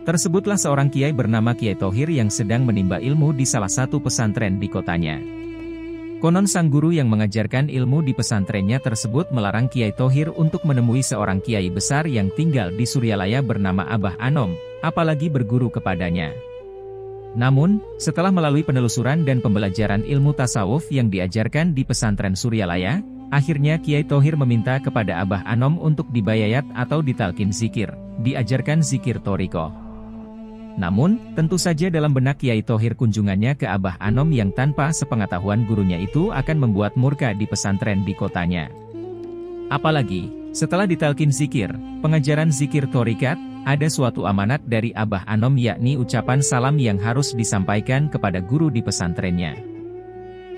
Tersebutlah seorang kiai bernama Kiai Thohir yang sedang menimba ilmu di salah satu pesantren di kotanya. Konon sang guru yang mengajarkan ilmu di pesantrennya tersebut melarang Kiai Thohir untuk menemui seorang kiai besar yang tinggal di Suryalaya bernama Abah Anom, apalagi berguru kepadanya. Namun, setelah melalui penelusuran dan pembelajaran ilmu tasawuf yang diajarkan di pesantren Suryalaya, akhirnya Kiai Thohir meminta kepada Abah Anom untuk dibayayat atau ditalkin zikir, diajarkan zikir thorikoh. Namun, tentu saja dalam benak Kiai Thohir kunjungannya ke Abah Anom yang tanpa sepengetahuan gurunya itu akan membuat murka di pesantren di kotanya. Apalagi, setelah ditalkin zikir, pengajaran zikir thorikat, ada suatu amanat dari Abah Anom yakni ucapan salam yang harus disampaikan kepada guru di pesantrennya.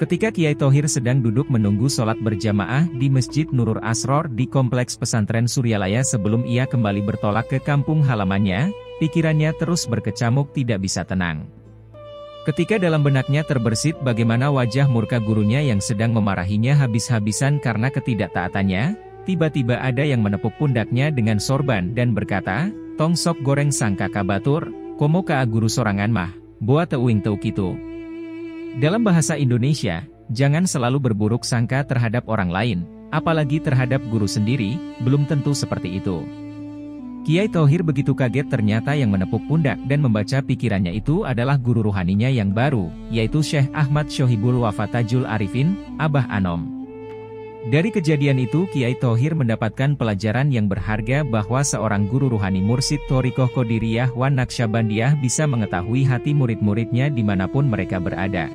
Ketika Kiai Thohir sedang duduk menunggu sholat berjamaah di Masjid Nurul Asror di kompleks pesantren Suryalaya sebelum ia kembali bertolak ke kampung halamannya, pikirannya terus berkecamuk tidak bisa tenang. Ketika dalam benaknya terbersit bagaimana wajah murka gurunya yang sedang memarahinya habis-habisan karena ketidaktaatannya, tiba-tiba ada yang menepuk pundaknya dengan sorban dan berkata, "Tong sok goreng sangka kabatur, komo ka guru sorangan mah, boa teuing teu kitu." Dalam bahasa Indonesia, jangan selalu berburuk sangka terhadap orang lain, apalagi terhadap guru sendiri, belum tentu seperti itu. Kiai Thohir begitu kaget ternyata yang menepuk pundak dan membaca pikirannya itu adalah guru ruhaninya yang baru, yaitu Syekh Ahmad Syohibul Wafatajul Arifin, Abah Anom. Dari kejadian itu Kiai Thohir mendapatkan pelajaran yang berharga bahwa seorang guru ruhani mursyid Thorikoh Qadiriyah wan Naqsyabandiyah bisa mengetahui hati murid-muridnya dimanapun mereka berada.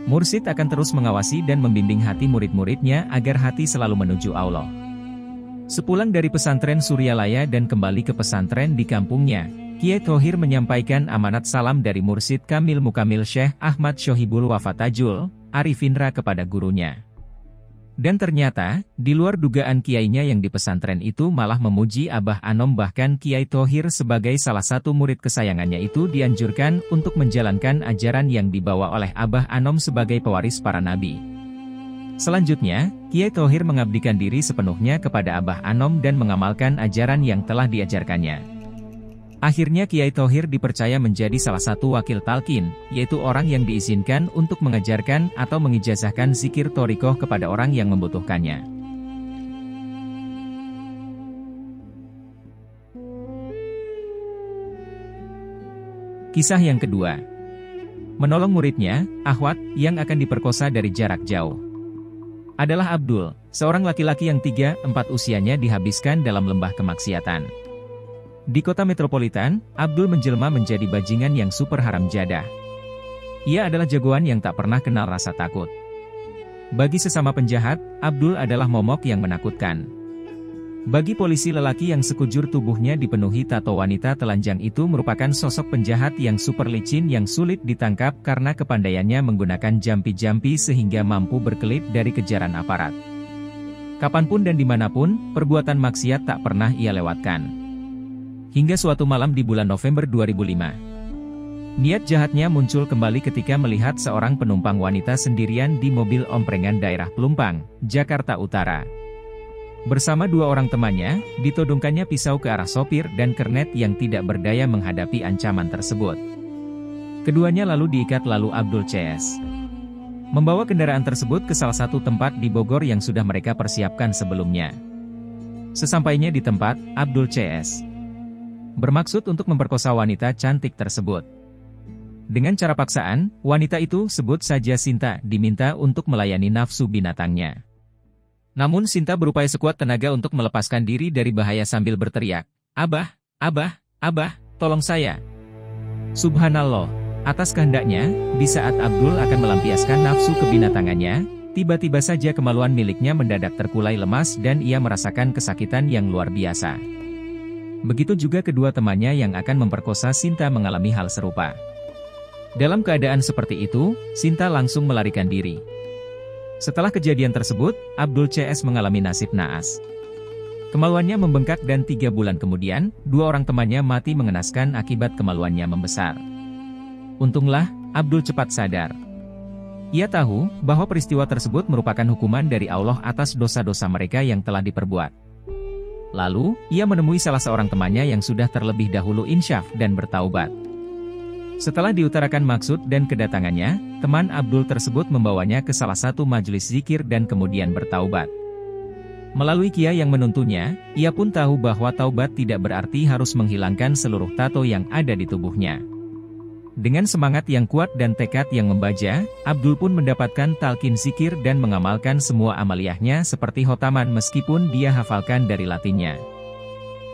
Mursyid akan terus mengawasi dan membimbing hati murid-muridnya agar hati selalu menuju Allah. Sepulang dari pesantren Suryalaya dan kembali ke pesantren di kampungnya, Kiai Thohir menyampaikan amanat salam dari Mursyid Kamil Mukamil Syekh Ahmad Syohibul Wafatajul Arifinra kepada gurunya. Dan ternyata, di luar dugaan kiainya yang di pesantren itu malah memuji Abah Anom, bahkan Kiai Thohir sebagai salah satu murid kesayangannya itu dianjurkan untuk menjalankan ajaran yang dibawa oleh Abah Anom sebagai pewaris para nabi. Selanjutnya, Kiai Thohir mengabdikan diri sepenuhnya kepada Abah Anom dan mengamalkan ajaran yang telah diajarkannya. Akhirnya Kiai Thohir dipercaya menjadi salah satu wakil talqin, yaitu orang yang diizinkan untuk mengajarkan atau mengijazahkan zikir thorikoh kepada orang yang membutuhkannya. Kisah yang kedua. Menolong muridnya, Ahwat, yang akan diperkosa dari jarak jauh. Adalah Abdul, seorang laki-laki yang 3-4 usianya dihabiskan dalam lembah kemaksiatan. Di kota metropolitan, Abdul menjelma menjadi bajingan yang super haram jadah. Ia adalah jagoan yang tak pernah kenal rasa takut. Bagi sesama penjahat, Abdul adalah momok yang menakutkan. Bagi polisi lelaki yang sekujur tubuhnya dipenuhi tato wanita telanjang itu merupakan sosok penjahat yang super licin yang sulit ditangkap karena kepandaiannya menggunakan jampi-jampi sehingga mampu berkelit dari kejaran aparat. Kapanpun dan dimanapun, perbuatan maksiat tak pernah ia lewatkan. Hingga suatu malam di bulan November 2005. Niat jahatnya muncul kembali ketika melihat seorang penumpang wanita sendirian di mobil omprengan daerah Pelumpang, Jakarta Utara. Bersama 2 orang temannya, ditodongkannya pisau ke arah sopir dan kernet yang tidak berdaya menghadapi ancaman tersebut. Keduanya lalu diikat lalu Abdul CS membawa kendaraan tersebut ke salah satu tempat di Bogor yang sudah mereka persiapkan sebelumnya. Sesampainya di tempat, Abdul CS bermaksud untuk memperkosa wanita cantik tersebut. Dengan cara paksaan, wanita itu, sebut saja Sinta, diminta untuk melayani nafsu binatangnya. Namun Sinta berupaya sekuat tenaga untuk melepaskan diri dari bahaya sambil berteriak, "Abah, Abah, Abah, tolong saya." Subhanallah, atas kehendaknya, di saat Abdul akan melampiaskan nafsu kebinatangannya, tiba-tiba saja kemaluan miliknya mendadak terkulai lemas dan ia merasakan kesakitan yang luar biasa. Begitu juga kedua temannya yang akan memperkosa Sinta mengalami hal serupa. Dalam keadaan seperti itu, Sinta langsung melarikan diri. Setelah kejadian tersebut, Abdul CS mengalami nasib naas. Kemaluannya membengkak dan 3 bulan kemudian, 2 orang temannya mati mengenaskan akibat kemaluannya membesar. Untunglah, Abdul cepat sadar. Ia tahu bahwa peristiwa tersebut merupakan hukuman dari Allah atas dosa-dosa mereka yang telah diperbuat. Lalu, ia menemui salah seorang temannya yang sudah terlebih dahulu insyaf dan bertaubat. Setelah diutarakan maksud dan kedatangannya, teman Abdul tersebut membawanya ke salah satu majelis zikir dan kemudian bertaubat. Melalui kiai yang menuntunnya, ia pun tahu bahwa taubat tidak berarti harus menghilangkan seluruh tato yang ada di tubuhnya. Dengan semangat yang kuat dan tekad yang membaja, Abdul pun mendapatkan talqin zikir dan mengamalkan semua amaliyahnya seperti khotaman meskipun dia hafalkan dari latinnya.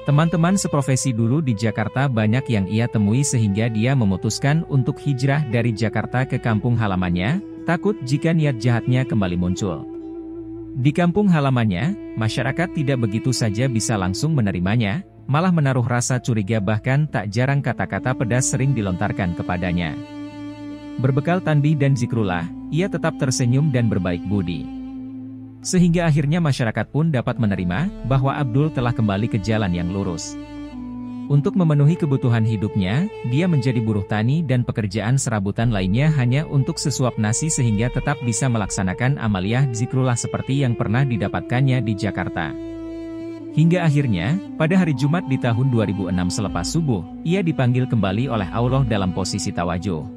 Teman-teman seprofesi dulu di Jakarta banyak yang ia temui sehingga dia memutuskan untuk hijrah dari Jakarta ke kampung halamannya, takut jika niat jahatnya kembali muncul. Di kampung halamannya, masyarakat tidak begitu saja bisa langsung menerimanya, malah menaruh rasa curiga bahkan tak jarang kata-kata pedas sering dilontarkan kepadanya. Berbekal tasbih dan zikrullah, ia tetap tersenyum dan berbaik budi. Sehingga akhirnya masyarakat pun dapat menerima bahwa Abdul telah kembali ke jalan yang lurus. Untuk memenuhi kebutuhan hidupnya, dia menjadi buruh tani dan pekerjaan serabutan lainnya hanya untuk sesuap nasi sehingga tetap bisa melaksanakan amaliyah zikrullah seperti yang pernah didapatkannya di Jakarta. Hingga akhirnya, pada hari Jumat di tahun 2006 selepas subuh, ia dipanggil kembali oleh Allah dalam posisi tawajuh.